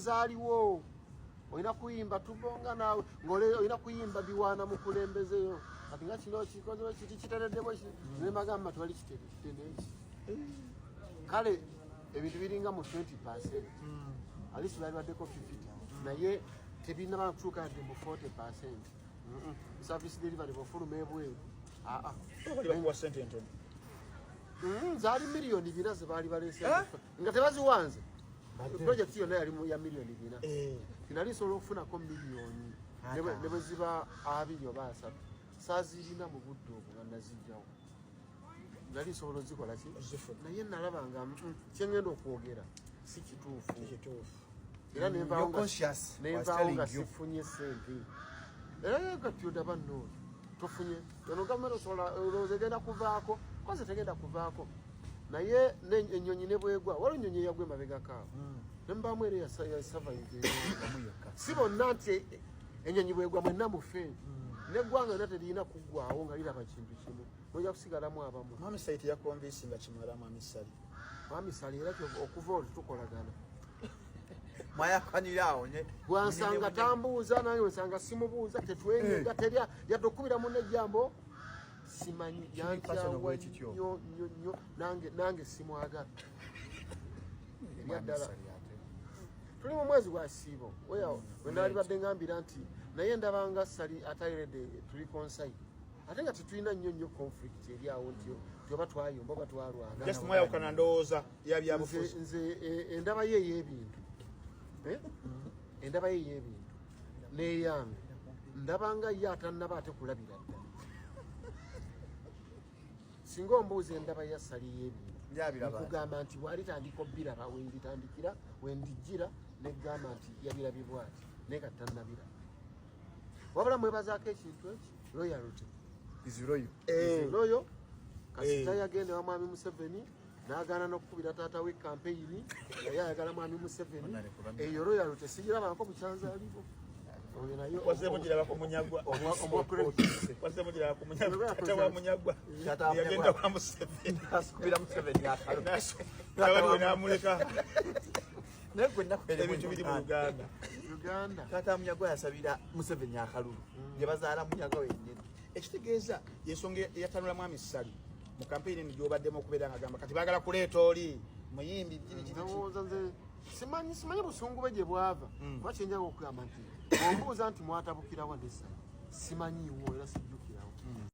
zaaliwo olina kuyimba tubonga naawe olina kuyimba biwaana mu kulembezeyo kati nga kino kikoze kiti kitereddemu ne bagamba twali kiteredde kale ebintu biringa mu 20% alisi bali baddeko 50 naye tebirina bakutuuka dde mu 40%. Service delivery bwofuluma ebweru zaali miliyoni 4 zebaali baleese nga tebaziwanze project yonna yali ya miliyoni 4 tinali sobola okufunako miliyoni ne bwe ziba 2 oba 3 saazirina mu budde obwo nga nazijjawo nali sobola ozikola ki naye nalaba nga kyengenda okwogera si kituufu era nenvaawo nga sifunye sente era kati odaba nno tofunye ono gavumenti osobola olowooza egenda kuvaako koze tegenda kuvaako naye ennyonyi ne bwegwa waliwo ennyonyi eyagwa emabegakaawo nembaamu era yasavayive si bonna nti ennyonyi bwegwa mwenna mufe neggwanga yonna teriyina kuggwawo nga liraba kintu kimu nojja kusigalamu abamu mwami sali teyakombiisi nga kimala mwami sali era okuva olwo tukolagana mwayakaniraawo bwansanga tambuuza nange wesanga simubuuza tetwenyiga terya yadde okubira munne ejambo simanyi yanjawa nnyo nange simwagala eryaddala tuli mu mwezi gwa Siibo wenaali badde ngambira nti naye ndabanga sali atayiredde tuli konsai ate nga tetulina nnyo conflict eri awo nti oba twayomba oba twalwana nze endaba ye ey'ebintu endaba ye ey'ebintu neyange ndabanga ye atannaba ate kulabira ddala singa ombuuza endaba ya sali y'ebintu nkugamba nti walitandika obbiraba wenditandikira wendijjira negamba nti yabirabye bwati naye katannabira wabula mwebazaako ekintu eki loyalty loyo kasita yagenda wa mwami Museveni n'agaana n'okukubira taata we kampeyini naye ayagala mwami Museveni eyo loyalty sigirabako bukyanzaalibo oyo nayo wasemugirabako munyagwa munyagwa yagenda kwa Museveni asikubira Museveni namuleka ebintu biri mu Uganda taata munyagwa yasabira Museveni akalulu gye bazaala munyagwa wennyini ekitegeeza yensonga eyatanula mwami Sali mu kampeyini gy'obaddemu okubeera nga gamba kati baagala kuleeta oli muyimbi ndowooza nze simanyi busungu bwe gye bwava kuba kyenjaga okugamba nti ombuuza nti mwatabukirawo nessa simanyiiwo era sijjukirawo